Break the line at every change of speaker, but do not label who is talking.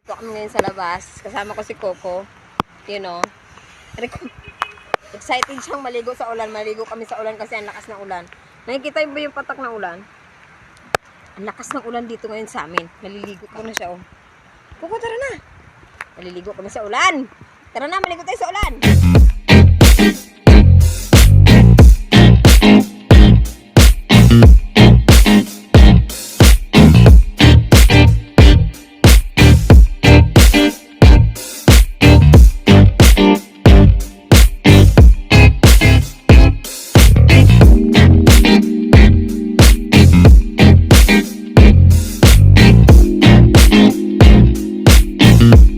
Ito kami ngayon sa labas. Kasama ko si Coco. You know. Excited siyang maligo sa ulan. Maligo kami sa ulan kasi ang lakas ng ulan. Nakikita ba yung patak ng ulan? Ang lakas ng ulan dito ngayon sa amin. Maliligo ko na siya, oh. Coco, tara na. Maliligo kami sa ulan. Tara na, maligo tayo sa ulan.
you.